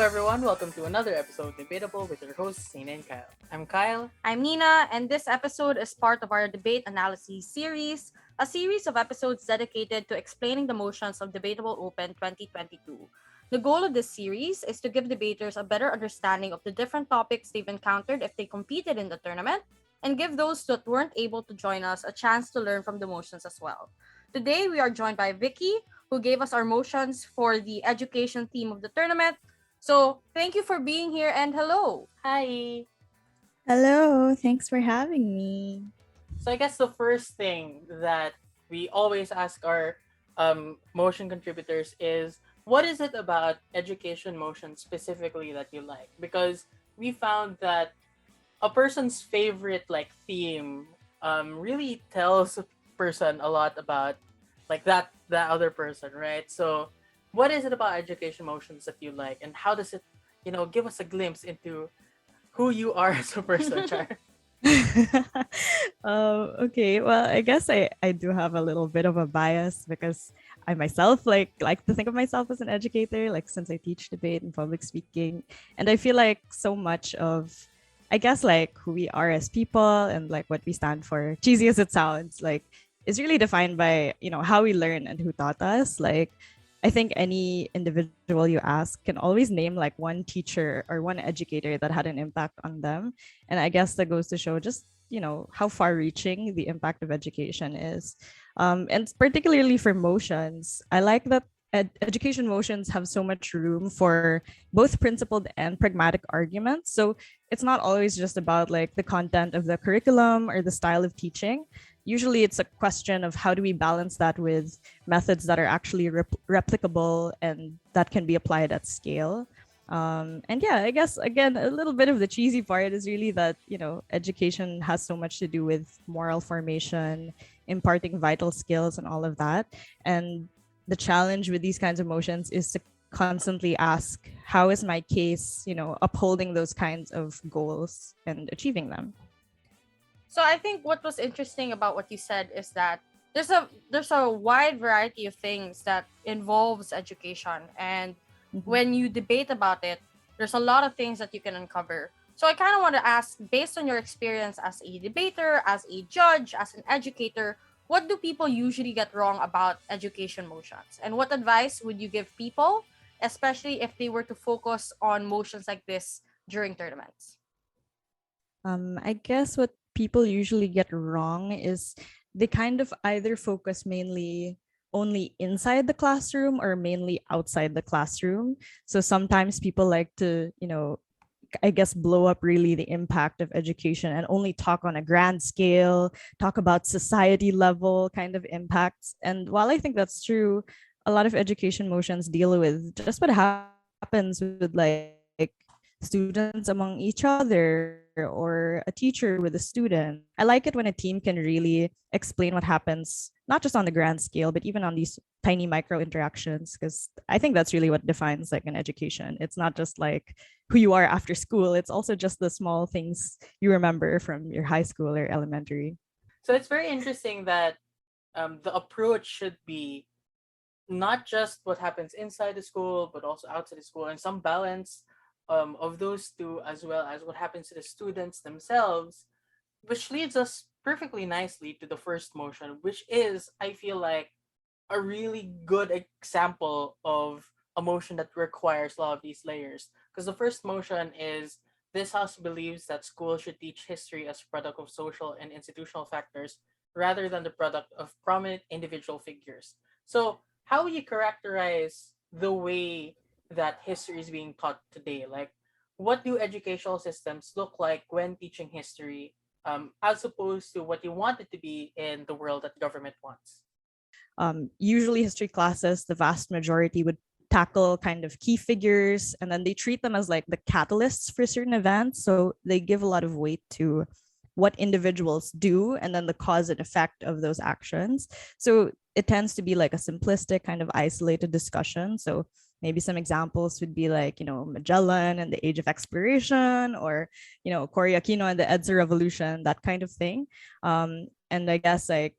everyone. Welcome to another episode of Debatable with your hosts, Sina and Kyle. I'm Kyle. I'm Nina, and this episode is part of our debate analysis series, a series of episodes dedicated to explaining the motions of Debatable Open 2022. The goal of this series is to give debaters a better understanding of the different topics they've encountered if they competed in the tournament, and give those that weren't able to join us a chance to learn from the motions as well. Today, we are joined by Vicky, who gave us our motions for the education theme of the tournament. So, thank you for being here and hello. Hi. Hello, thanks for having me. So I guess the first thing that we always ask our motion contributors is, what is it about education motion specifically that you like? Because we found that a person's favorite theme really tells a person a lot about that other person, right? So what is it about education motions that you like, and how does it give us a glimpse into who you are as a person, Char? Okay, well, I guess I do have a little bit of a bias because I myself like to think of myself as an educator, like since I teach debate and public speaking. And I feel like so much of I guess like who we are as people and like what we stand for, cheesy as it sounds, like is really defined by, how we learn and who taught us. Like I think any individual you ask can always name like one teacher or one educator that had an impact on them. And I guess that goes to show just, how far reaching the impact of education is. And particularly for motions, I like that education motions have so much room for both principled and pragmatic arguments. So it's not always just about like the content of the curriculum or the style of teaching. Usually it's a question of how do we balance that with methods that are actually replicable and that can be applied at scale. And yeah, I guess again, a little bit of the cheesy part is really that, education has so much to do with moral formation, imparting vital skills and all of that. And the challenge with these kinds of motions is to constantly ask, how is my case, upholding those kinds of goals and achieving them? So I think what was interesting about what you said is that there's a wide variety of things that involves education, and when you debate about it, there's a lot of things that you can uncover. So I kind of want to ask, based on your experience as a debater, as a judge, as an educator, what do people usually get wrong about education motions? And what advice would you give people, especially if they were to focus on motions like this during tournaments? I guess what people usually get wrong is they kind of either focus mainly only inside the classroom or mainly outside the classroom. So sometimes people like to, I guess, blow up really the impact of education and only talk on a grand scale, talk about society level kind of impacts. And while I think that's true, a lot of education motions deal with just what happens with like students among each other or a teacher with a student. I like it when a team can really explain what happens, not just on the grand scale, but even on these tiny micro interactions, because I think that's really what defines like an education. It's not just like who you are after school, it's also just the small things you remember from your high school or elementary. So it's very interesting that the approach should be not just what happens inside the school, but also outside the school, and some balance of those two, as well as what happens to the students themselves, which leads us perfectly nicely to the first motion, which is, I feel like, a really good example of a motion that requires a lot of these layers. Because the first motion is, this house believes that schools should teach history as a product of social and institutional factors rather than the product of prominent individual figures. So, how would you characterize the way that history is being taught today? Like, what do educational systems look like when teaching history, as opposed to what you want it to be in the world that government wants? Usually history classes, the vast majority would tackle kind of key figures and then they treat them as like the catalysts for certain events. So they give a lot of weight to what individuals do and then the cause and effect of those actions. So it tends to be like a simplistic kind of isolated discussion. So maybe some examples would be like, Magellan and the Age of Exploration, or, Cory Aquino and the EDSA Revolution, that kind of thing. And I guess like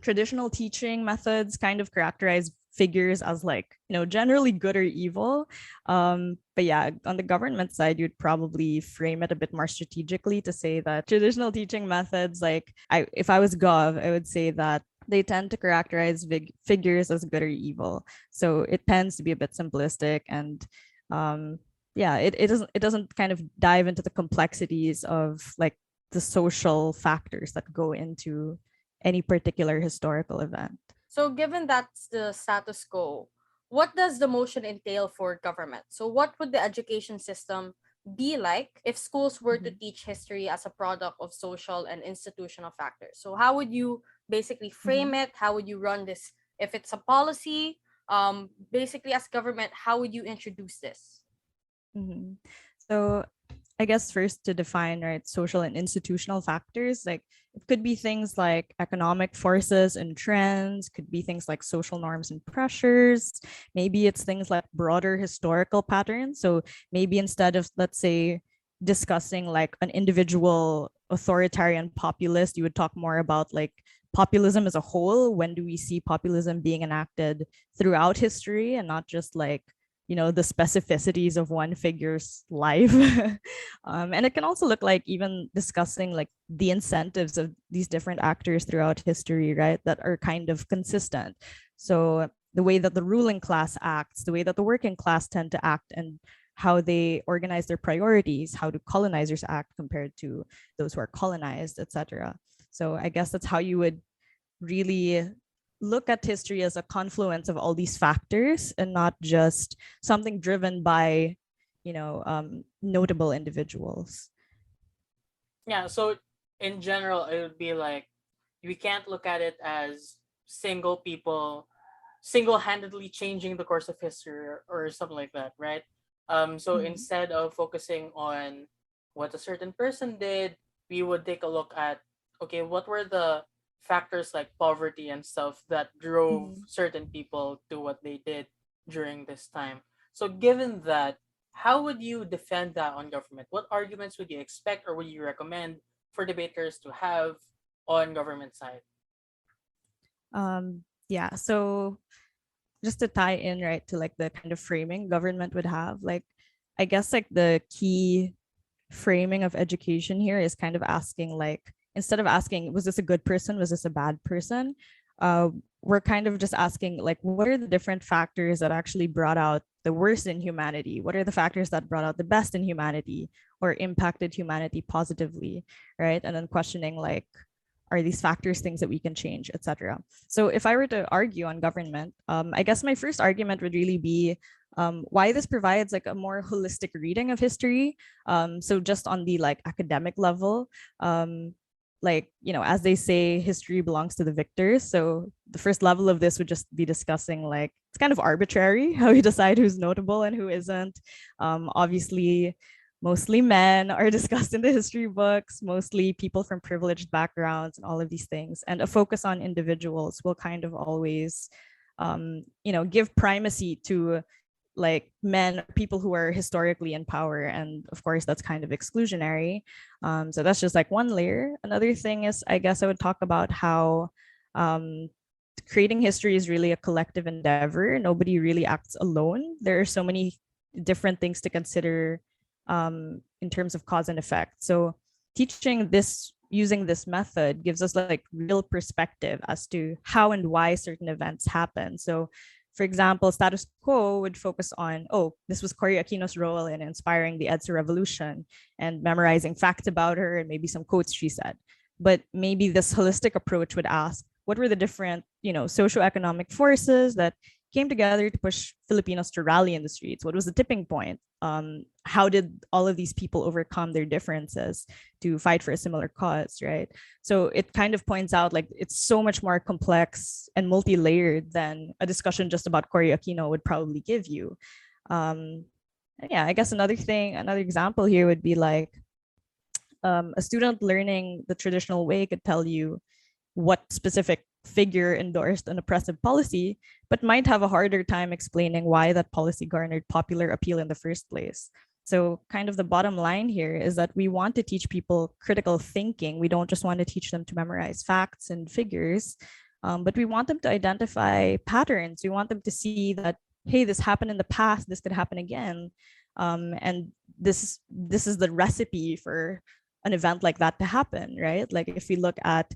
traditional teaching methods kind of characterize figures as like, generally good or evil. But yeah, on the government side, you'd probably frame it a bit more strategically to say that traditional teaching methods, like if I was Gov, I would say that they tend to characterize figures as good or evil. So it tends to be a bit simplistic, and yeah, it doesn't kind of dive into the complexities of like the social factors that go into any particular historical event. So, given that's the status quo, what does the motion entail for government? So, what would the education system be like if schools were to Mhm. teach history as a product of social and institutional factors? So, how would you basically frame Mhm. it? How would you run this? If it's a policy, basically, as government, how would you introduce this? Mhm. So I guess first to define, right, social and institutional factors, like it could be things like economic forces and trends, could be things like social norms and pressures. Maybe it's things like broader historical patterns. So maybe instead of, let's say, discussing like an individual authoritarian populist, you would talk more about like populism as a whole. When do we see populism being enacted throughout history, and not just like the specificities of one figure's life. And it can also look like even discussing like the incentives of these different actors throughout history, right, that are kind of consistent. So the way that the ruling class acts, the way that the working class tend to act, and how they organize their priorities, how do colonizers act compared to those who are colonized, etc. So I guess that's how you would really look at history as a confluence of all these factors, and not just something driven by notable individuals. Yeah, so in general, it would be like we can't look at it as single people single-handedly changing the course of history, or something like that, right? So Mhm. instead of focusing on what a certain person did, we would take a look at, okay, what were the factors like poverty and stuff that drove Mhm. certain people to what they did during this time. So given that, how would you defend that on government? What arguments would you expect or would you recommend for debaters to have on government side? Yeah, so just to tie in, right, to like the kind of framing government would have, like I guess like the key framing of education here is kind of asking, like, instead of asking was this a good person, was this a bad person, uh, we're kind of just asking like what are the different factors that actually brought out the worst in humanity, what are the factors that brought out the best in humanity or impacted humanity positively, right? And then questioning like, are these factors things that we can change, etc. So if I were to argue on government, I guess my first argument would really be why this provides like a more holistic reading of history. So just on the like academic level, like as they say, history belongs to the victors. So the first level of this would just be discussing like it's kind of arbitrary how we decide who's notable and who isn't. Obviously, mostly men are discussed in the history books, mostly people from privileged backgrounds and all of these things. And a focus on individuals will kind of always, give primacy to like men, people who are historically in power. And of course, that's kind of exclusionary. So that's just like one layer. Another thing is, I guess I would talk about how um, creating history is really a collective endeavor. Nobody really acts alone. There are so many different things to consider in terms of cause and effect. So teaching this using this method gives us like real perspective as to how and why certain events happen. So for example, status quo would focus on, oh, this was Cory Aquino's role in inspiring the EDSA revolution and memorizing facts about her and maybe some quotes she said. But maybe this holistic approach would ask, what were the different, socioeconomic forces that came together to push Filipinos to rally in the streets? What was the tipping point? How did all of these people overcome their differences to fight for a similar cause, right? So it kind of points out like it's so much more complex and multi-layered than a discussion just about Cory Aquino would probably give you. Um, yeah, I guess another example here would be like a student learning the traditional way could tell you what specific figure endorsed an oppressive policy, but might have a harder time explaining why that policy garnered popular appeal in the first place. So, kind of the bottom line here is that we want to teach people critical thinking. We don't just want to teach them to memorize facts and figures. But we want them to identify patterns. We want them to see that, hey, this happened in the past, this could happen again. And this is the recipe for an event like that to happen, right? Like if we look at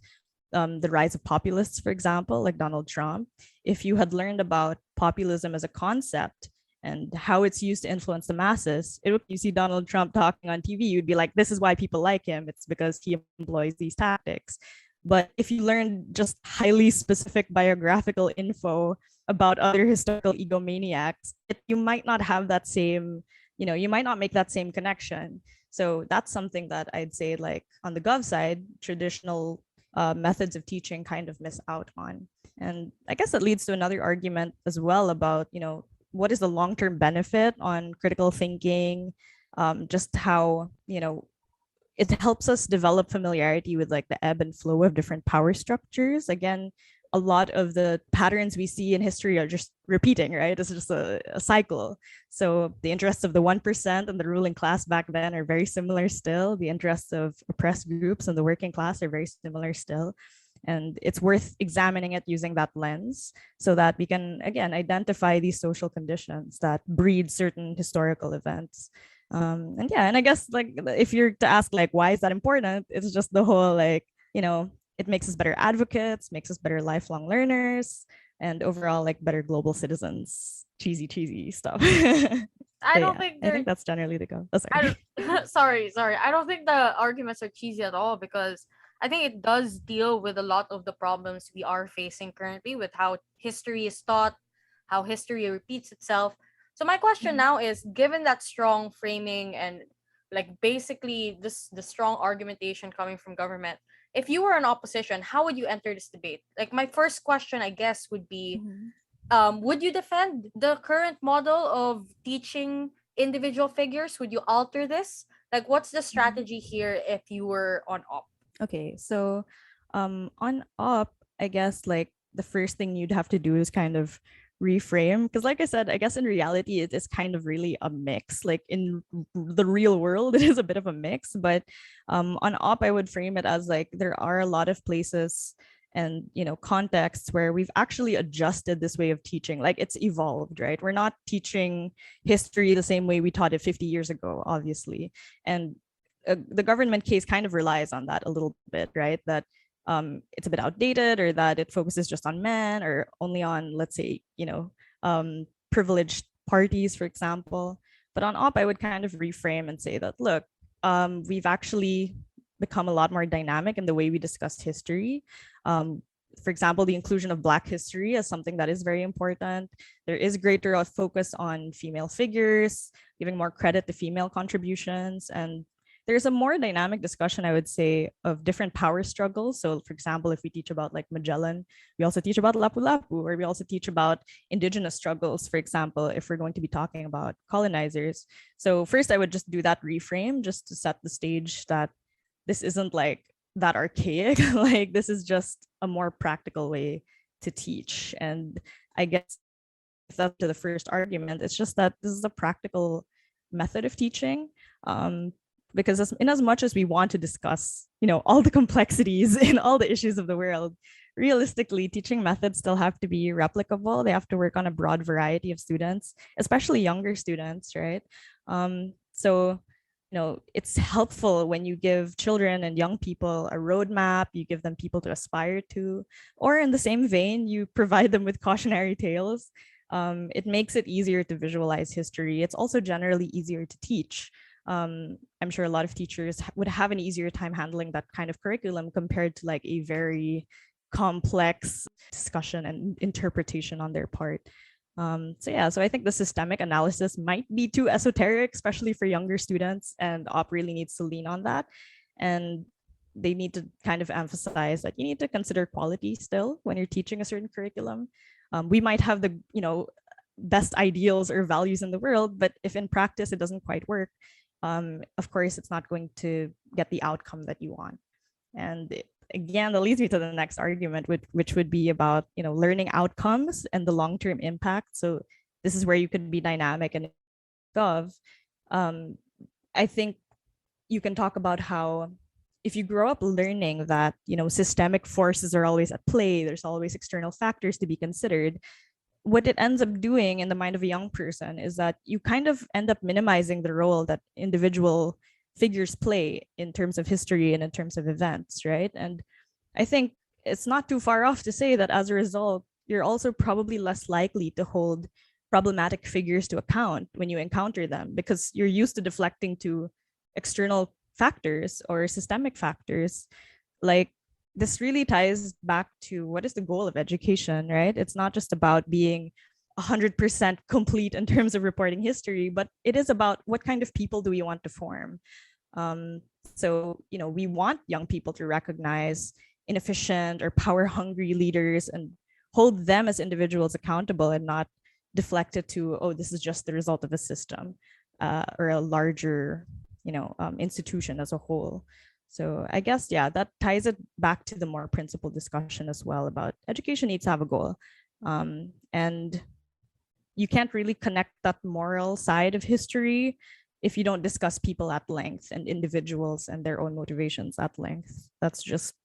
the rise of populists, for example, like Donald Trump, if you had learned about populism as a concept and how it's used to influence the masses, you see Donald Trump talking on TV, you'd be like, this is why people like him. It's because he employs these tactics. But if you learn just highly specific biographical info about other historical egomaniacs, you might not have that same, you might not make that same connection. So that's something that I'd say, like on the gov side, traditional methods of teaching kind of miss out on. And I guess that leads to another argument as well about, what is the long-term benefit on critical thinking, just how, it helps us develop familiarity with like the ebb and flow of different power structures. Again, a lot of the patterns we see in history are just repeating, right? It's just a cycle. So the interests of the 1% and the ruling class back then are very similar still. The interests of oppressed groups and the working class are very similar still. And it's worth examining it using that lens so that we can, again, identify these social conditions that breed certain historical events. And yeah, and I guess like if you're to ask like why is that important, it's just the whole like, it makes us better advocates, makes us better lifelong learners, and overall like better global citizens. Cheesy stuff. I don't Yeah, think I they're. think that's generally the go. Oh, I sorry. don't. Sorry. I don't think the arguments are cheesy at all because I think it does deal with a lot of the problems we are facing currently with how history is taught, how history repeats itself. So my question Mhm. now is, given that strong framing and like basically this the strong argumentation coming from government, if you were in opposition, how would you enter this debate? Like my first question, I guess, would be Mhm. would you defend the current model of teaching individual figures? Would you alter this? Like, what's the Mhm. strategy here if you were on op? Okay, so on op, I guess like the first thing you'd have to do is kind of reframe because like I said, I guess in reality it is kind of really a mix. Like in the real world, it is a bit of a mix, but on op, I would frame it as like there are a lot of places and contexts where we've actually adjusted this way of teaching. Like it's evolved, right? We're not teaching history the same way we taught it 50 years ago, obviously. And the government case kind of relies on that a little bit, right? That it's a bit outdated, or that it focuses just on men, or only on, let's say, privileged parties, for example. But on op, I would kind of reframe and say that, look, we've actually become a lot more dynamic in the way we discuss history. Um, for example, the inclusion of Black history is something that is very important. There is greater focus on female figures, giving more credit to female contributions, and there's a more dynamic discussion, I would say, of different power struggles. So, for example, if we teach about like Magellan, we also teach about Lapu-Lapu, or we also teach about indigenous struggles, for example, if we're going to be talking about colonizers. So, first, I would just do that reframe just to set the stage that this isn't like that archaic. Like, this is just a more practical way to teach. And I guess up to the first argument, it's just that this is a practical method of teaching. Because in as much as we want to discuss, all the complexities in all the issues of the world, realistically, teaching methods still have to be replicable. They have to work on a broad variety of students, especially younger students, right? So, it's helpful when you give children and young people a roadmap, you give them people to aspire to, or in the same vein, you provide them with cautionary tales. It makes it easier to visualize history. It's also generally easier to teach. I'm sure a lot of teachers would have an easier time handling that kind of curriculum compared to like a very complex discussion and interpretation on their part. So I think the systemic analysis might be too esoteric, especially for younger students, and op really needs to lean on that. And they need to kind of emphasize that you need to consider quality still when you're teaching a certain curriculum. We might have the best ideals or values in the world, but if in practice it doesn't quite work, of course it's not going to get the outcome that you want. And again, that leads me to the next argument, which would be about learning outcomes and the long-term impact. So this is where you could be dynamic and gov. I think you can talk about how if you grow up learning that, systemic forces are always at play, there's always external factors to be considered, what it ends up doing in the mind of a young person is that you kind of end up minimizing the role that individual figures play in terms of history and in terms of events, right? And I think it's not too far off to say that as a result, you're also probably less likely to hold problematic figures to account when you encounter them, because you're used to deflecting to external factors or systemic factors. Like, this really ties back to what is the goal of education, right? It's not just about being 100% complete in terms of reporting history, but it is about what kind of people do we want to form. So, we want young people to recognize inefficient or power hungry leaders and hold them as individuals accountable, and not deflect it to, oh, this is just the result of a system, or a larger, institution as a whole. So I guess, yeah, that ties it back to the more principled discussion as well about education needs to have a goal. And you can't really connect that moral side of history if you don't discuss people at length and individuals and their own motivations at length. That's just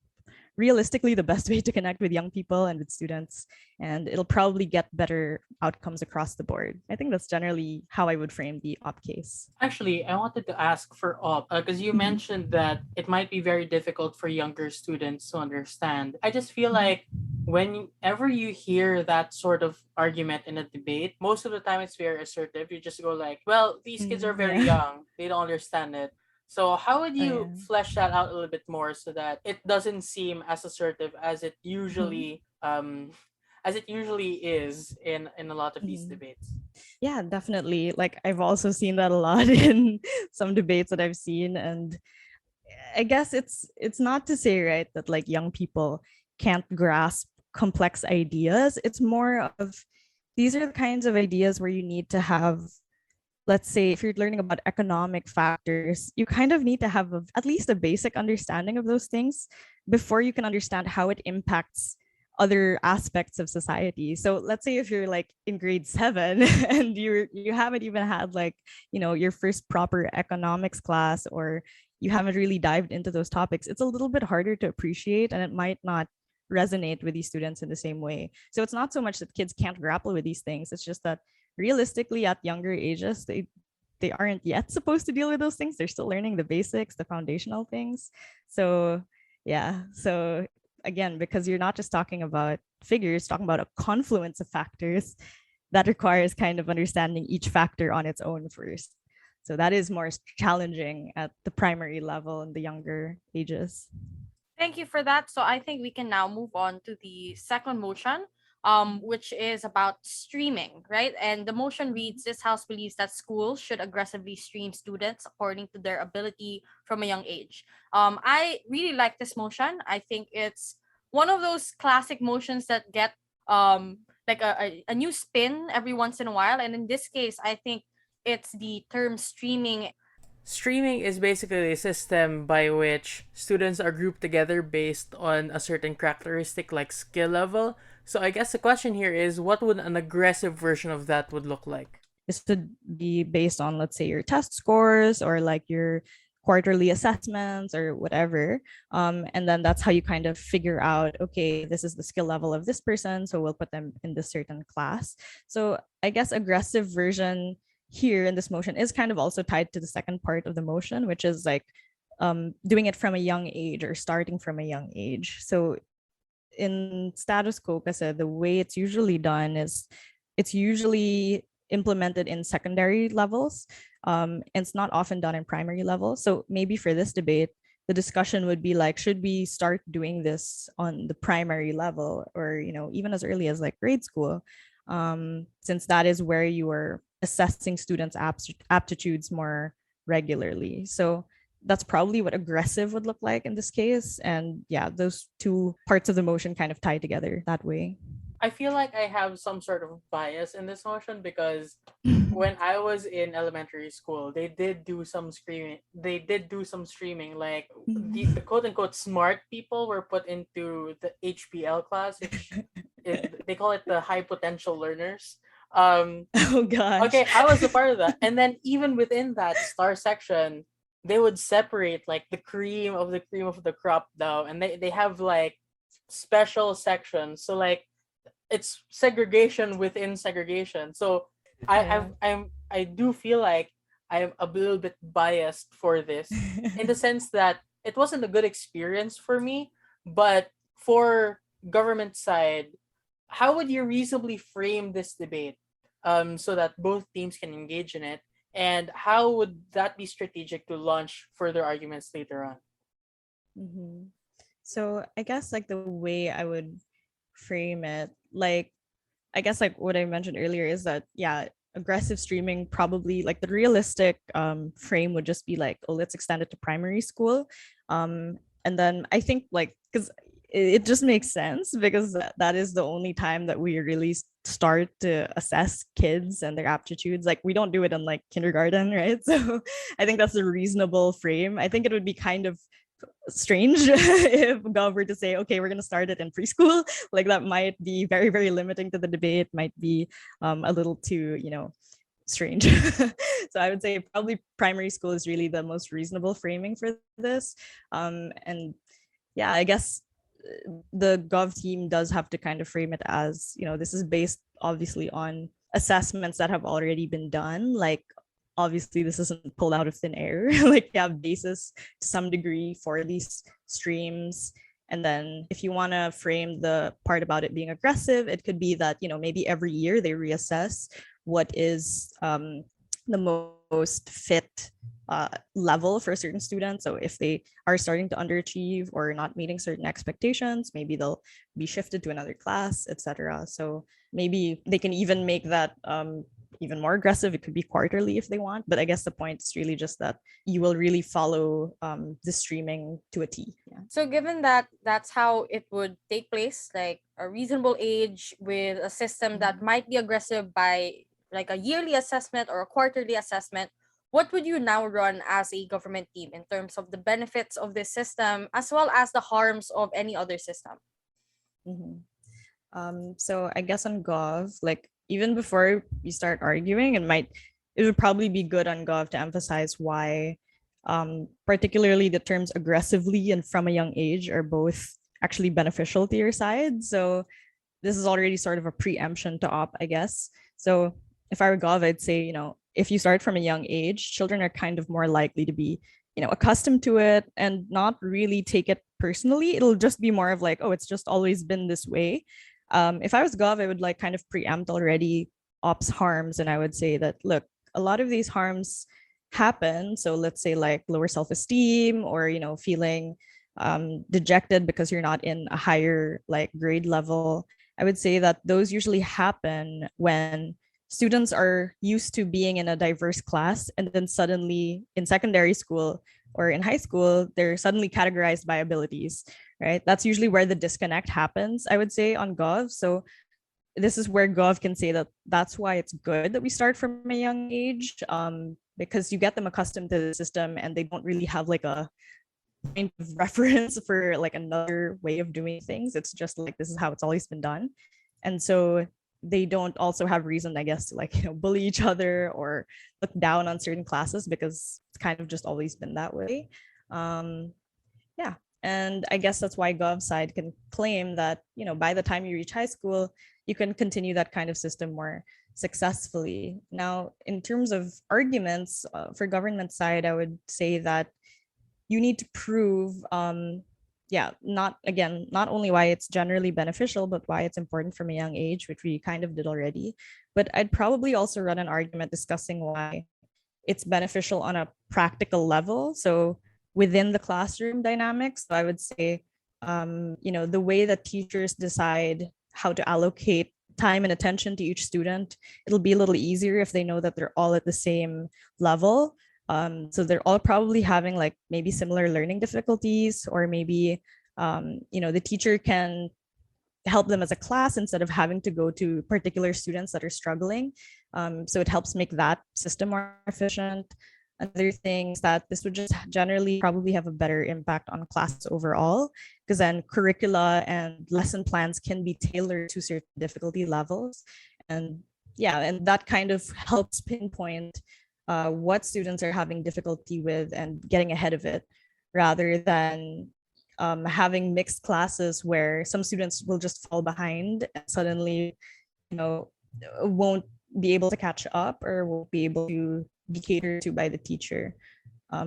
realistically the best way to connect with young people and with students, and it'll probably get better outcomes across the board. I think that's generally how I would frame the op case. Actually, I wanted to ask for op because you Mhm. mentioned that it might be very difficult for younger students to understand. I just feel like whenever you hear that sort of argument in a debate, most of the time it's very assertive. You just go like, "Well, these kids are very Yeah. young; they don't understand it." So how would Oh, you yeah. flesh that out a little bit more so that it doesn't seem as assertive Mhm. as it usually is in a lot of these Mhm. debates? Yeah, definitely. Like, I've also seen that a lot in some debates that I've seen, and I guess it's not to say, right, that like young people can't grasp complex ideas. It's more of, these are the kinds of ideas where you need to have, let's say, if you're learning about economic factors, you kind of need to have at least a basic understanding of those things before you can understand how it impacts other aspects of society. So let's say if you're like in grade 7 and you haven't even had like, your first proper economics class, or you haven't really dived into those topics, it's a little bit harder to appreciate, and it might not resonate with these students in the same way. So it's not so much that kids can't grapple with these things, it's just that realistically at younger ages, they aren't yet supposed to deal with those things. They're still learning the basics, the foundational things. So yeah, so again, because you're not just talking about figures, talking about a confluence of factors, that requires kind of understanding each factor on its own first. So that is more challenging at the primary level in the younger ages. Thank you for that. So I think we can now move on to the second motion, which is about streaming, right? And the motion reads: This House believes that schools should aggressively stream students according to their ability from a young age. I really like this motion. I think it's one of those classic motions that get like a new spin every once in a while. And in this case, I think it's the term streaming. Streaming is basically a system by which students are grouped together based on a certain characteristic like skill level. So I guess the question here is what would an aggressive version of that would look like? Is to be based on, let's say, your test scores or like your quarterly assessments or whatever. And then that's how you kind of figure out, okay, this is the skill level of this person, so we'll put them in this certain class. So I guess aggressive version here in this motion is kind of also tied to the second part of the motion, which is like doing it from a young age or starting from a young age. So in status quo, kasi the way it's usually done is it's usually implemented in secondary levels, and it's not often done in primary levels. So maybe for this debate, the discussion would be like, should we start doing this on the primary level, or even as early as like grade school, since that is where you are assessing students' aptitudes more regularly. So that's probably what aggressive would look like in this case. And yeah, those two parts of the motion kind of tie together that way. I feel like I have some sort of bias in this motion because when I was in elementary school, they did do some screaming. They did do some streaming. Like the quote unquote smart people were put into the HPL class, which they call it the high potential learners. Um, Oh gosh. okay, I was a part of that, and then even within that star section, they would separate like the cream of the crop dough, and they have like special sections. So like it's segregation within segregation. So Yeah. I do feel like I'm a little bit biased for this, in the sense that it wasn't a good experience for me. But for government side, how would you reasonably frame this debate, so that both teams can engage in it, and how would that be strategic to launch further arguments later on? Mhm. So I guess like the way I would frame it, like I guess like what I mentioned earlier is that yeah, aggressive streaming probably like the realistic frame would just be like, oh, let's extend it to primary school. And then I think like because it just makes sense because that is the only time that we really start to assess kids and their aptitudes. Like we don't do it in like kindergarten, right? So I think that's a reasonable frame. I think it would be kind of strange if Gov were to say, okay, we're going to start it in preschool. Like that might be very, very limiting to the debate, might be a little too, strange. So I would say probably primary school is really the most reasonable framing for this. And yeah, I guess the Gov team does have to kind of frame it as, this is based obviously on assessments that have already been done. Like obviously this isn't pulled out of thin air. Like you have basis to some degree for these streams. And then if you want to frame the part about it being aggressive, it could be that, maybe every year they reassess what is the most fit level for certain students. So if they are starting to underachieve or not meeting certain expectations, maybe they'll be shifted to another class, etc. So maybe they can even make that even more aggressive. It could be quarterly if they want, but I guess the point is really just that you will really follow the streaming to a T. Yeah. So given that that's how it would take place, like a reasonable age with a system that might be aggressive by like a yearly assessment or a quarterly assessment, what would you now run as a government team in terms of the benefits of this system as well as the harms of any other system? Mhm. So I guess on Gov, like even before we start arguing, it would probably be good on Gov to emphasize why, particularly the terms aggressively and from a young age are both actually beneficial to your side. So this is already sort of a preemption to op, I guess. So if I were Gov, I'd say, if you start from a young age, children are kind of more likely to be, accustomed to it and not really take it personally. It'll just be more of like, oh, it's just always been this way. If I was Gov, I would like kind of preempt already ops harms. And I would say that, look, a lot of these harms happen. So let's say like lower self-esteem or, feeling dejected because you're not in a higher like grade level. I would say that those usually happen when students are used to being in a diverse class and then suddenly in secondary school or in high school, they're suddenly categorized by abilities, right? That's usually where the disconnect happens, I would say, on Gov. So this is where Gov can say that that's why it's good that we start from a young age, because you get them accustomed to the system and they don't really have like a point of reference for like another way of doing things. It's just like this is how it's always been done. And so they don't also have reason, I guess, to like, bully each other or look down on certain classes because it's kind of just always been that way. Um, yeah. And I guess that's why Gov side can claim that, by the time you reach high school, you can continue that kind of system more successfully. Now, in terms of arguments for government side, I would say that you need to prove not only why it's generally beneficial but why it's important from a young age, which we kind of did already. But I'd probably also run an argument discussing why it's beneficial on a practical level, so within the classroom dynamics. So I would say the way that teachers decide how to allocate time and attention to each student, it'll be a little easier if they know that they're all at the same level. So they're all probably having like maybe similar learning difficulties, or maybe the teacher can help them as a class instead of having to go to particular students that are struggling. So it helps make that system more efficient. Another thing is that this would just generally probably have a better impact on classes overall, because then curricula and lesson plans can be tailored to certain difficulty levels. And yeah, and that kind of helps pinpoint what students are having difficulty with and getting ahead of it, rather than having mixed classes where some students will just fall behind and suddenly, you know, won't be able to catch up or won't be able to be catered to by the teacher,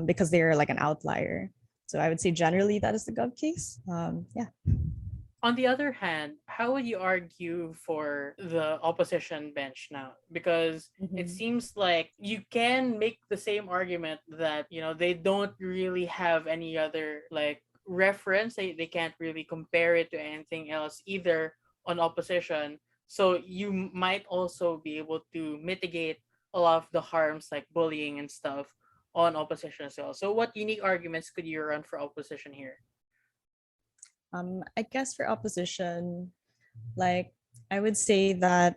because they're like an outlier. So I would say generally that is the gov case. Yeah. On the other hand, how would you argue for the opposition bench now? Because it Mhm. seems like you can make the same argument that, they don't really have any other like reference. They can't really compare it to anything else either on opposition. So you might also be able to mitigate a lot of the harms like bullying and stuff on opposition as well. So what unique arguments could you run for opposition here? I guess for opposition, like I would say that,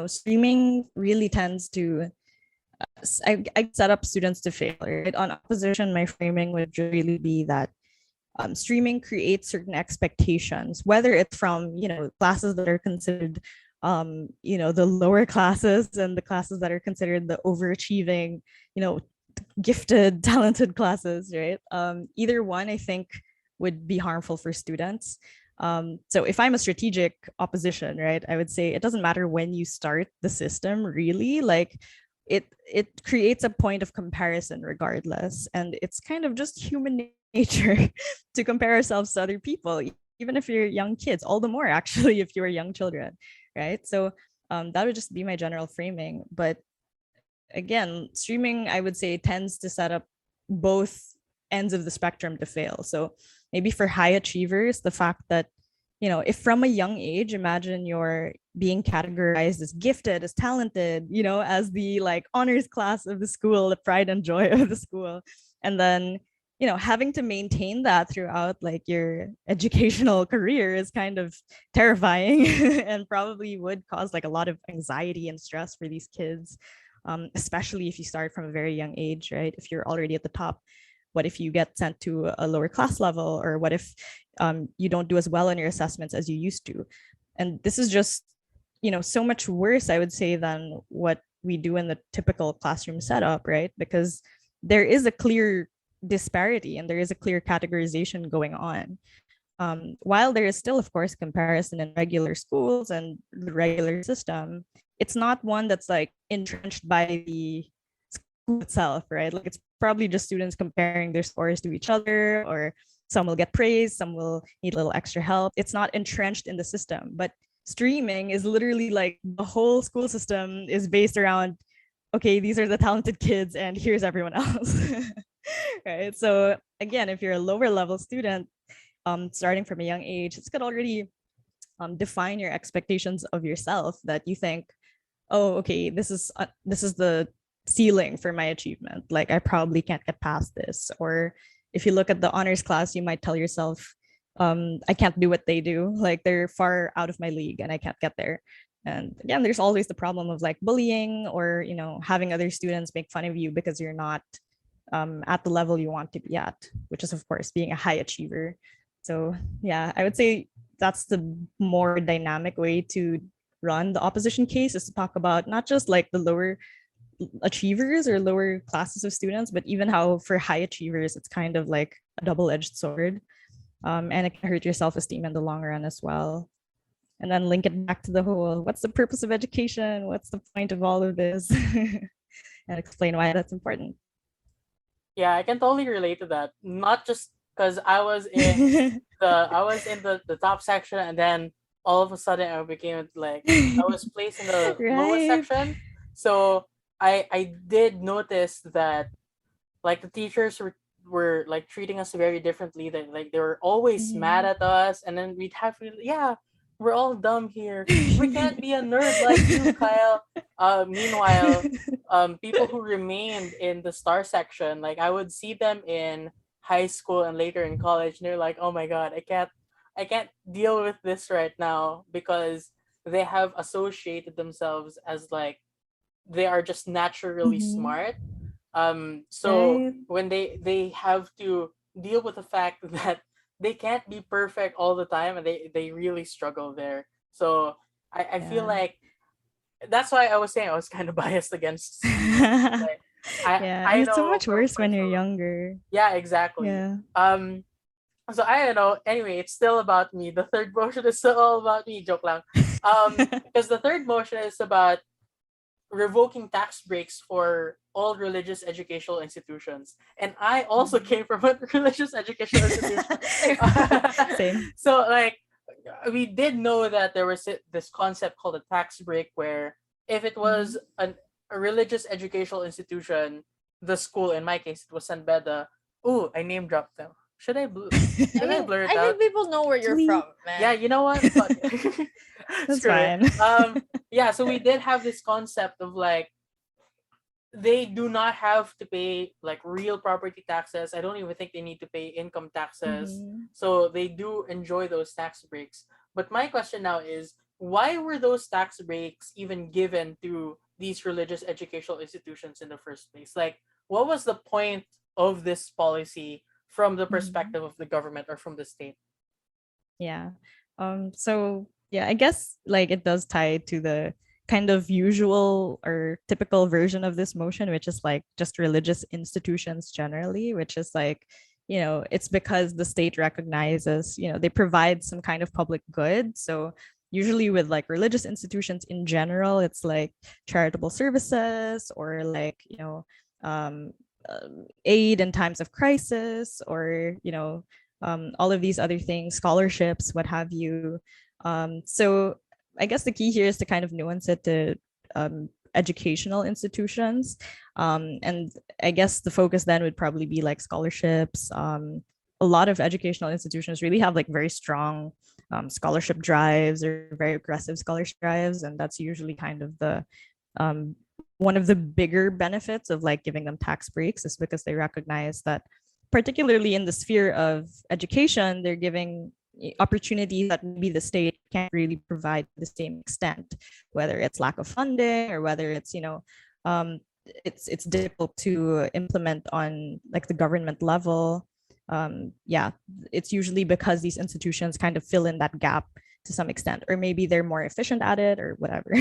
streaming really tends to I set up students to fail, right? On opposition, my framing would really be that streaming creates certain expectations, whether it's from, classes that are considered, the lower classes and the classes that are considered the overachieving, you know, gifted, talented classes, right? Either one, I think, would be harmful for students. So if I'm a strategic opposition, right, I would say it doesn't matter when you start the system, really. Like it creates a point of comparison regardless, and it's kind of just human nature to compare ourselves to other people, even if you're young kids. All the more, actually, if you are young children, right? So that would just be my general framing. But again, streaming, I would say, tends to set up both ends of the spectrum to fail. So maybe for high achievers, the fact that, if from a young age, imagine you're being categorized as gifted, as talented, as the like honors class of the school, the pride and joy of the school. And then, having to maintain that throughout like your educational career is kind of terrifying and probably would cause like a lot of anxiety and stress for these kids, especially if you start from a very young age, right? If you're already at the top, what if you get sent to a lower class level? Or what if you don't do as well on your assessments as you used to? And this is just, so much worse, I would say, than what we do in the typical classroom setup, right? Because there is a clear disparity and there is a clear categorization going on. While there is still, of course, comparison in regular schools and the regular system, it's not one that's like entrenched by the school itself, right? Like it's probably just students comparing their scores to each other, or some will get praise, some will need a little extra help. It's not entrenched in the system. But streaming is literally like the whole school system is based around, okay, these are the talented kids and here's everyone else. Right? So again, if you're a lower level student, starting from a young age, it's could already define your expectations of yourself, that you think, oh, okay, this is the ceiling for my achievement. Like I probably can't get past this. Or if you look at the honors class, you might tell yourself, I can't do what they do. Like they're far out of my league and I can't get there. And again, there's always the problem of like bullying, or having other students make fun of you because you're not at the level you want to be at, which is of course being a high achiever. So yeah, I would say that's the more dynamic way to run the opposition case, is to talk about not just like the lower achievers or lower classes of students, but even how for high achievers it's kind of like a double-edged sword, and it can hurt your self-esteem in the long run as well. And then link it back to the whole, what's the purpose of education, what's the point of all of this, and explain why that's important. Yeah, I can totally relate to that. Not just because I was in the top section, and then all of a sudden I became like I was placed in the lowest Right. section. So I did notice that like the teachers were like treating us very differently. That like they were always mad Mhm. at us, and then we'd have to, yeah, we're all dumb here. We can't be a nerd like you, Kyle. Meanwhile, people who remained in the star section, like I would see them in high school and later in college, and they're like, oh my god, I can't deal with this right now, because they have associated themselves as like they are just naturally Mhm. smart. So Right. when they have to deal with the fact that they can't be perfect all the time, and they really struggle there. So I feel Yeah. like that's why I was saying I was kind of biased against streaming. Yeah, and I it's so know much from worse when you're personal. younger. Yeah, exactly. Yeah. So I don't know. Anyway, it's still about me. The third motion is still all about me. Joke lang. Because the third motion is about revoking tax breaks for all religious educational institutions. And I also Mhm. came from a religious educational institution. Same. So like we did know that there was this concept called a tax break where if it was Mhm. a religious educational institution, the school, in my case it was San Beda. Ooh, I name dropped them. I Should I mean, blur it I out? think people know where you're Bleep. from, Yeah, man. you know what? Fuck it. That's Screw it. fine. Yeah, so we did have this concept of like they do not have to pay like real property taxes. I don't even think they need to pay income taxes. Mhm. So they do enjoy those tax breaks. But my question now is why were those tax breaks even given to these religious educational institutions in the first place? Like what was the point of this policy from the Mhm. perspective of the government or from the state? Yeah. So yeah, I guess like it does tie to the kind of usual or typical version of this motion, which is like just religious institutions generally, which is like, it's because the state recognizes, they provide some kind of public good. So usually with like religious institutions in general, it's like charitable services or like, um, aid in times of crisis or, all of these other things, scholarships, what have you. So I guess the key here is to kind of nuance it to educational institutions. And I guess the focus then would probably be like scholarships. A lot of educational institutions really have like very strong scholarship drives or very aggressive scholarship drives. And that's usually kind of the um, one of the bigger benefits of like giving them tax breaks is because they recognize that particularly in the sphere of education, they're giving opportunities that maybe the state can't really provide to the same extent, whether it's lack of funding or whether it's, um, it's difficult to implement on like the government level. Yeah, it's usually because these institutions kind of fill in that gap to some extent, or maybe they're more efficient at it or whatever.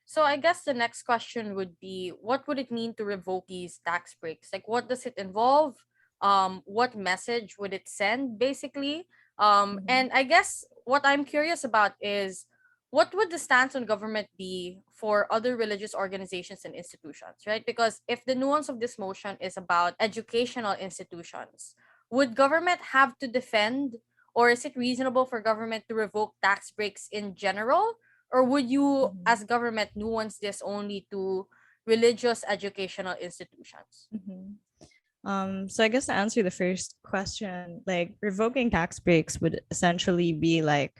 So I guess the next question would be, what would it mean to revoke these tax breaks? Like, what does it involve? What message would it send, basically? Mhm. And I guess what I'm curious about is, what would the stance on government be for other religious organizations and institutions, right? Because if the nuance of this motion is about educational institutions, would government have to defend, or is it reasonable for government to revoke tax breaks in general? Or would you, Mhm. as government, nuance this only to religious educational institutions? Mhm. So I guess to answer the first question, like revoking tax breaks would essentially be like,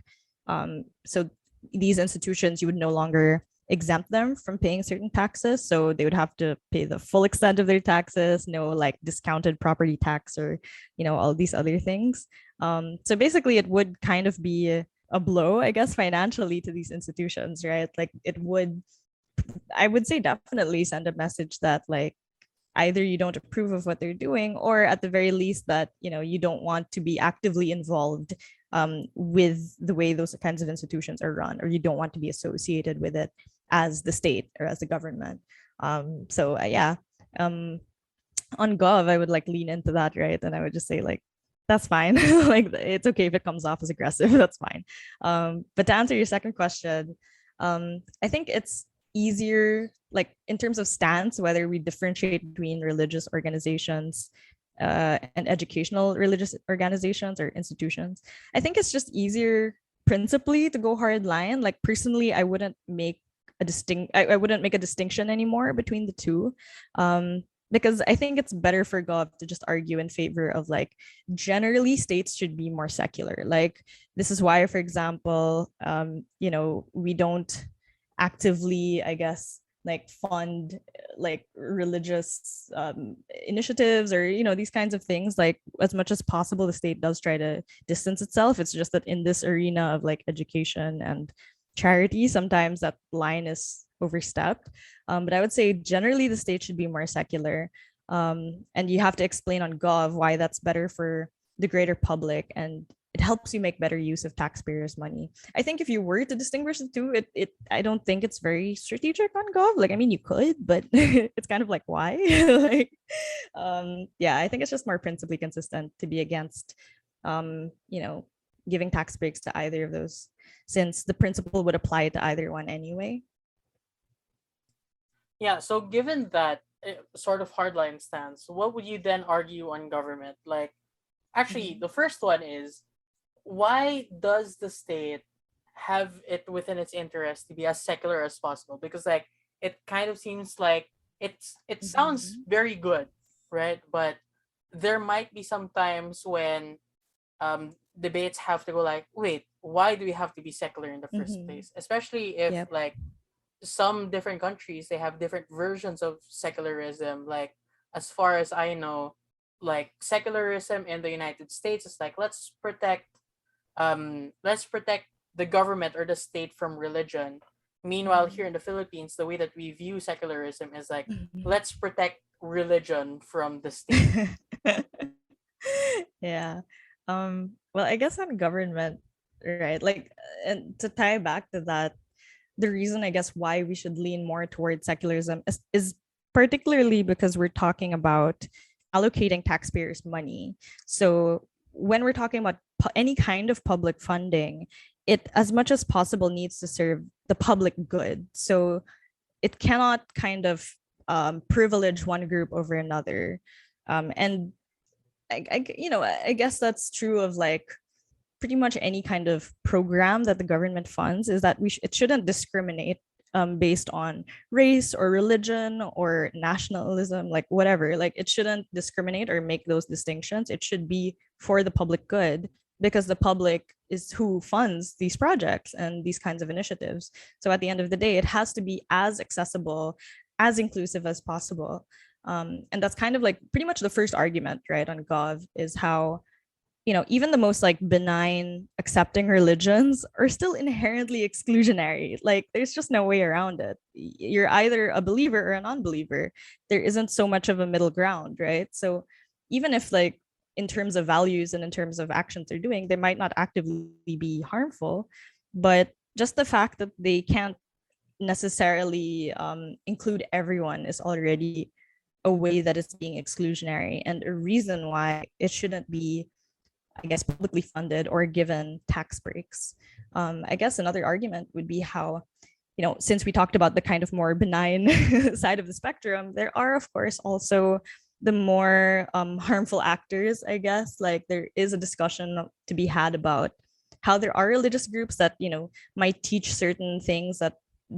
so these institutions, you would no longer exempt them from paying certain taxes. So they would have to pay the full extent of their taxes, no like discounted property tax or, all these other things. So basically it would kind of be a blow, I guess, financially to these institutions, right? Like it would, I would say definitely send a message that like either you don't approve of what they're doing or at the very least that you don't want to be actively involved with the way those kinds of institutions are run, or you don't want to be associated with it as the state or as the government. So yeah, um, on gov I would like lean into that, right? And I would just say like that's fine. Like it's okay if it comes off as aggressive. That's fine. But to answer your second question, I think it's easier like in terms of stance whether we differentiate between religious organizations and educational religious organizations or institutions. I think it's just easier principally to go hard line. Like personally I wouldn't make I wouldn't make a distinction anymore between the two, because I think it's better for God to just argue in favor of like generally states should be more secular. Like this is why, for example, we don't actively, I guess, like fund like religious initiatives or these kinds of things. Like as much as possible, the state does try to distance itself. It's just that in this arena of like education and charity, sometimes that line is overstepped. But I would say generally the state should be more secular. And you have to explain on Gov why that's better for the greater public. And it helps you make better use of taxpayers' money. I think if you were to distinguish the two, it I don't think it's very strategic on Gov. Like, I mean, you could, but it's kind of like, why? Like, yeah, I think it's just more principally consistent to be against, you know, giving tax breaks to either of those, since the principle would apply to either one anyway. Yeah, so given that sort of hardline stance, what would you then argue on government? Like, actually, Mhm. the first one is, why does the state have it within its interest to be as secular as possible? Because like it kind of seems like it sounds Mhm. very good, right? But there might be some times when debates have to go like, wait, why do we have to be secular in the first Mhm. place? Especially if Yep. like some different countries they have different versions of secularism. Like as far as I know, like secularism in the United States is like, let's protect the government or the state from religion. Meanwhile, here Mhm. in the Philippines, the way that we view secularism is like, Mhm. let's protect religion from the state. Yeah. Well, I guess on government, right? Like, and to tie back to that, the reason I guess why we should lean more towards secularism is particularly because we're talking about allocating taxpayers' money. So when we're talking about any kind of public funding, it as much as possible needs to serve the public good. So it cannot kind of privilege one group over another. And I guess that's true of like pretty much any kind of program that the government funds, is that it shouldn't discriminate based on race or religion or nationalism, like whatever. Like it shouldn't discriminate or make those distinctions. It should be for the public good, because the public is who funds these projects and these kinds of initiatives. So at the end of the day, it has to be as accessible, as inclusive as possible. And that's kind of like pretty much the first argument, right, on Gov, is how even the most like benign accepting religions are still inherently exclusionary. Like there's just no way around it. You're either a believer or a non-believer. There isn't so much of a middle ground, right? So even if like in terms of values and in terms of actions they're doing, they might not actively be harmful, but just the fact that they can't necessarily include everyone is already a way that it's being exclusionary, and a reason why it shouldn't be, I guess, publicly funded or given tax breaks. I guess another argument would be how, since we talked about the kind of more benign side of the spectrum, there are, of course, also the more harmful actors, I guess. Like there is a discussion to be had about how there are religious groups that, might teach certain things that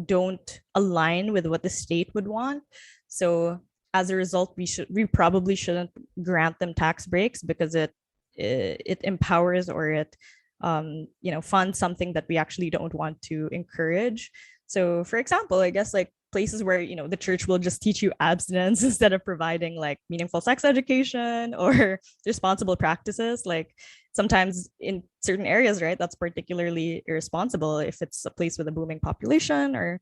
don't align with what the state would want. So as a result, we probably shouldn't grant them tax breaks because it empowers, or it funds something that we actually don't want to encourage. So for example, I guess like places where the church will just teach you abstinence instead of providing like meaningful sex education or responsible practices. Like sometimes in certain areas, right, that's particularly irresponsible if it's a place with a booming population, or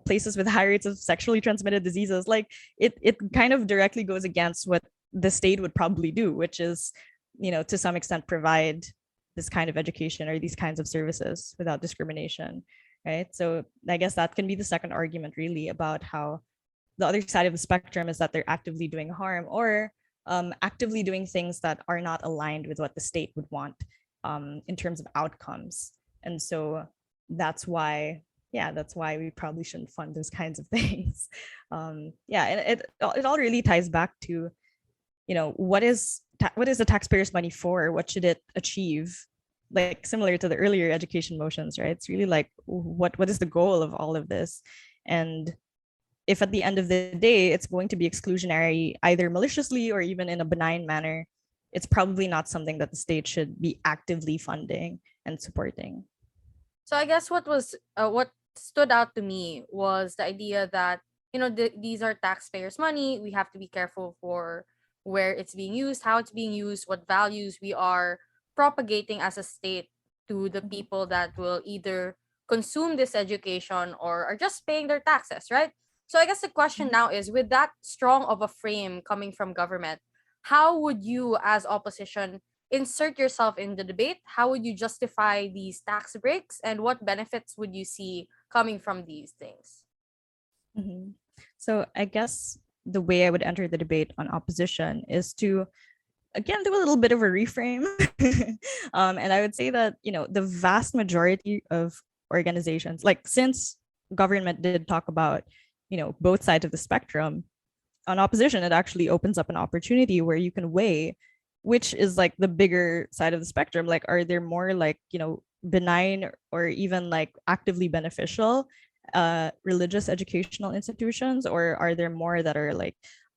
places with high rates of sexually transmitted diseases. Like it kind of directly goes against what the state would probably do, which is to some extent provide this kind of education or these kinds of services without discrimination, right? So I guess that can be the second argument, really, about how the other side of the spectrum is that they're actively doing harm, or actively doing things that are not aligned with what the state would want in terms of outcomes. And so that's why, yeah, that's why we probably shouldn't fund those kinds of things. Yeah, and it all really ties back to what is the taxpayers' money for? What should it achieve? Like similar to the earlier education motions, right? It's really like what is the goal of all of this? And if at the end of the day it's going to be exclusionary, either maliciously or even in a benign manner, it's probably not something that the state should be actively funding and supporting. So I guess what stood out to me was the idea that these are taxpayers' money. We have to be careful for where it's being used, how it's being used, what values we are propagating as a state to the Mhm. people that will either consume this education or are just paying their taxes, right? So I guess the question Mhm. now is, with that strong of a frame coming from government, how would you as opposition insert yourself in the debate, how would you justify these tax breaks and what benefits would you see coming from these things? Mhm. So I guess the way I would enter the debate on opposition is to again do a little bit of a reframe. And I would say that, the vast majority of organizations, like since government did talk about, both sides of the spectrum, on opposition, it actually opens up an opportunity where you can weigh which is like the bigger side of the spectrum. Like, are there more like, benign or even like actively beneficial religious educational institutions, or are there more that are like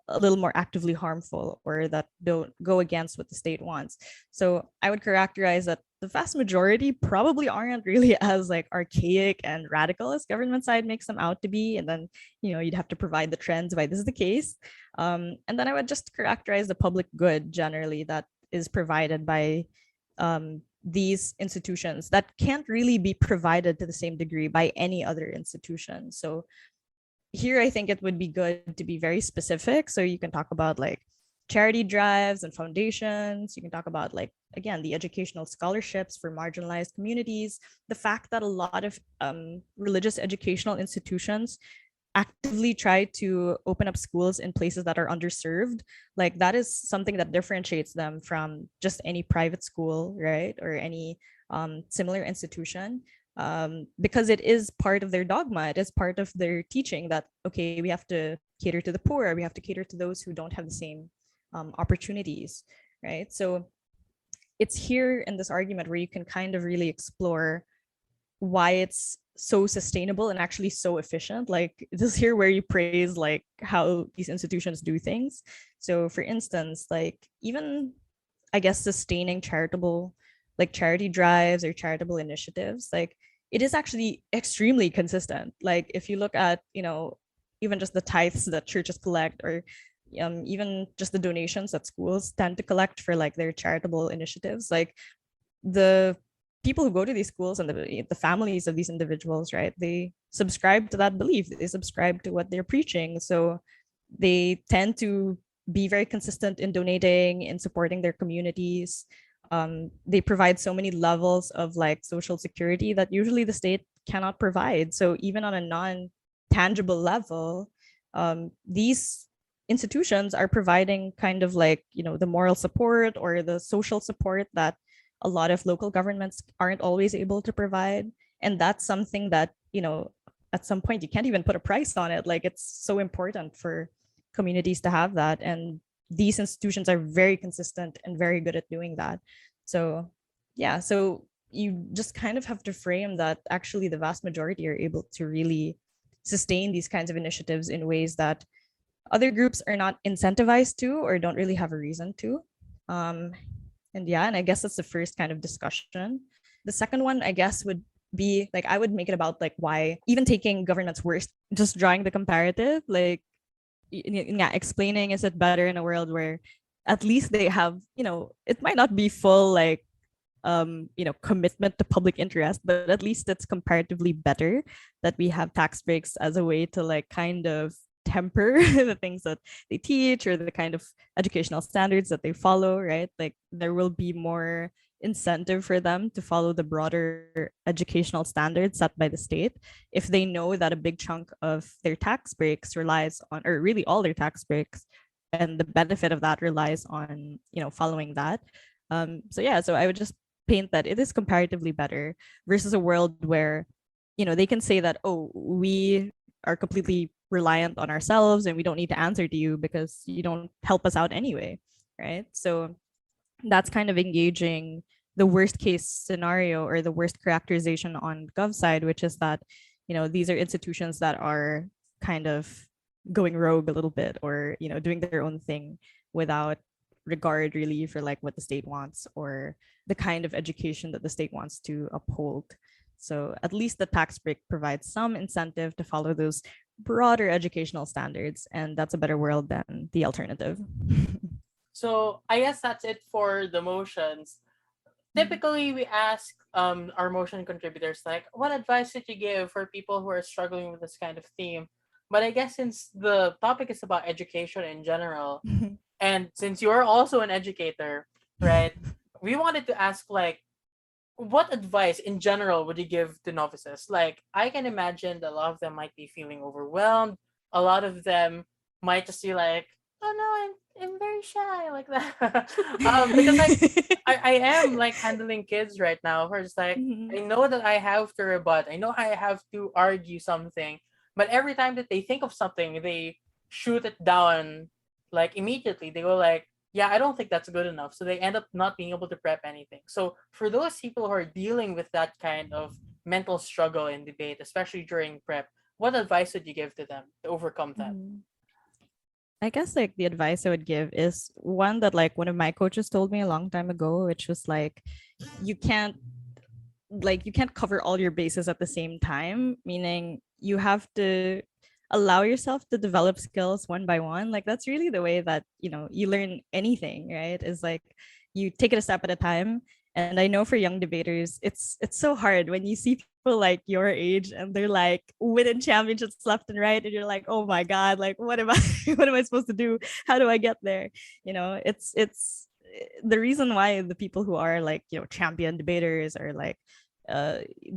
a little more actively harmful or that don't go against what the state wants? So I would characterize that the vast majority probably aren't really as like archaic and radical as government side makes them out to be. And then, you'd have to provide the trends why this is the case. And then I would just characterize the public good generally that is provided by these institutions that can't really be provided to the same degree by any other institution. So here I think it would be good to be very specific. So you can talk about like charity drives and foundations. You can talk about like, again, the educational scholarships for marginalized communities, the fact that a lot of religious educational institutions actively try to open up schools in places that are underserved. Like that is something that differentiates them from just any private school, right? Or any similar institution. Because it is part of their dogma, it is part of their teaching that, okay, we have to cater to the poor, we have to cater to those who don't have the same opportunities, right? So it's here in this argument where you can kind of really explore why it's so sustainable and actually so efficient. Like this is here where you praise like how these institutions do things. So for instance, like even I guess sustaining charitable like charity drives or charitable initiatives, like it is actually extremely consistent. Like if you look at, even just the tithes that churches collect, or even just the donations that schools tend to collect for like their charitable initiatives, like the people who go to these schools and the families of these individuals, right, they subscribe to that belief, they subscribe to what they're preaching. So they tend to be very consistent in donating, in supporting their communities. They provide so many levels of like social security that usually the state cannot provide. So even on a non-tangible level, these institutions are providing kind of like, the moral support or the social support that a lot of local governments aren't always able to provide. And that's something that, at some point you can't even put a price on it. Like it's so important for communities to have that. And these institutions are very consistent and very good at doing that. So yeah, so you just kind of have to frame that actually the vast majority are able to really sustain these kinds of initiatives in ways that other groups are not incentivized to or don't really have a reason to. And yeah, and I guess that's the first kind of discussion. The second one, I guess, would be like I would make it about like why even taking government's worst, just drawing the comparative, like yeah, explaining is it better in a world where at least they have, it might not be full like commitment to public interest, but at least it's comparatively better that we have tax breaks as a way to like kind of temper the things that they teach or the kind of educational standards that they follow, right? Like there will be more incentive for them to follow the broader educational standards set by the state if they know that a big chunk of their tax breaks relies on, or really all their tax breaks and the benefit of that relies on, following that. So yeah, so I would just paint that it is comparatively better versus a world where, they can say that, oh, we are completely reliant on ourselves and we don't need to answer to you because you don't help us out anyway, right? So that's kind of engaging the worst case scenario or the worst characterization on gov side, which is that, these are institutions that are kind of going rogue a little bit or, doing their own thing without regard really for like what the state wants or the kind of education that the state wants to uphold. So at least the tax break provides some incentive to follow those broader educational standards, and that's a better world than the alternative. So I guess that's it for the motions. Typically, we ask our motion contributors like, what advice did you give for people who are struggling with this kind of theme? But I guess since the topic is about education in general, and since you're also an educator, right? we wanted to ask like, what advice in general would you give to novices? Like, I can imagine that a lot of them might be feeling overwhelmed. A lot of them might just be like, "Oh no, I'm very shy," like that. Because like I am like handling kids right now. Where it's like Mhm. I know that I have to rebut. I know I have to argue something, but every time that they think of something, they shoot it down like immediately. They go like, yeah, I don't think that's good enough. So they end up not being able to prep anything. So for those people who are dealing with that kind of mental struggle in debate, especially during prep, what advice would you give to them to overcome that? Mhm. I guess like the advice I would give is one that like one of my coaches told me a long time ago, which was like you can't you can't cover all your bases at the same time, meaning you have to allow yourself to develop skills one by one. Like that's really the way that, you learn anything, right? Is like you take it a step at a time. And I know for young debaters, it's so hard when you see people like your age and they're like winning championships left and right, and you're like, oh my god, like what am I what am I supposed to do? How do I get there? It's the reason why the people who are like champion debaters or like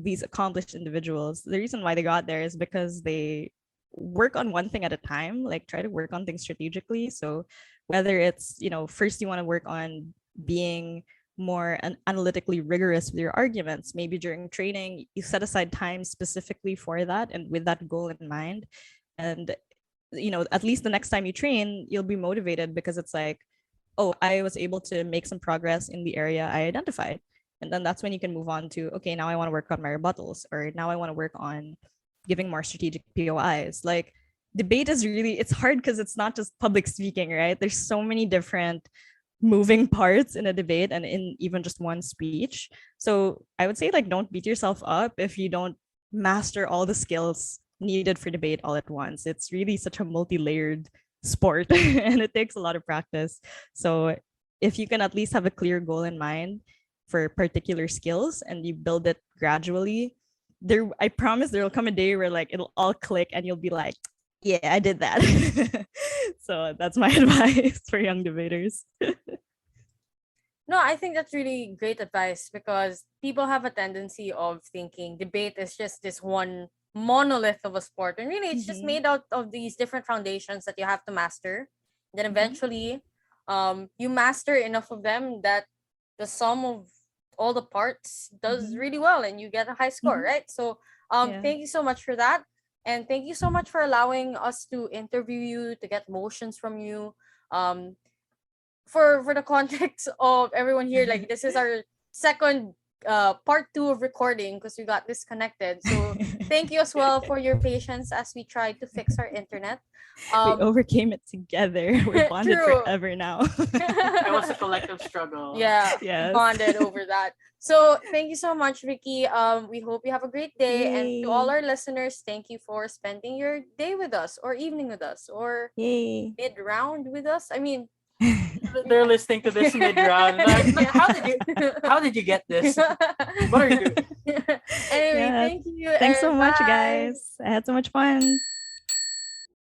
these accomplished individuals, the reason why they got there is because they work on one thing at a time, like try to work on things strategically. So whether it's first you want to work on being more analytically rigorous with your arguments, maybe during training you set aside time specifically for that and with that goal in mind. And at least the next time you train you'll be motivated because it's like, oh, I was able to make some progress in the area I identified. And then that's when you can move on to, okay, now I want to work on my rebuttals, or now I want to work on giving more strategic POIs. Like debate is really, it's hard because it's not just public speaking, right? There's so many different moving parts in a debate and in even just one speech. So I would say like don't beat yourself up if you don't master all the skills needed for debate all at once. It's really such a multi-layered sport and it takes a lot of practice. So if you can at least have a clear goal in mind for particular skills and you build it gradually, there I promise there will come a day where like it'll all click and you'll be like, yeah, I did that. So that's my advice for young debaters. No, I think that's really great advice because people have a tendency of thinking debate is just this one monolith of a sport. And really, it's just Mhm. made out of these different foundations that you have to master. Then Mhm. eventually, you master enough of them that the sum of all the parts does Mhm. really well and you get a high score, Mhm. right? So, Yeah. thank you so much for that. And thank you so much for allowing us to interview you, to get motions from you. Um, for the context of everyone here, like this is our second part two of recording because we got disconnected. So thank you as well for your patience as we tried to fix our internet. We Um overcame it together. We're bonded true. forever now. It was a collective struggle. Yeah, Yes. bonded over that. So thank you so much, Vicky. We hope you have a great day, and to all Yay. our listeners, thank you for spending your day with us, or evening with us, or Yay. mid round with us. I mean, They're listening to this mid round. Like, yeah. how did you get this? What are you doing? Anyway, Yeah. thank you Thanks so and much, bye. guys. I had so much fun.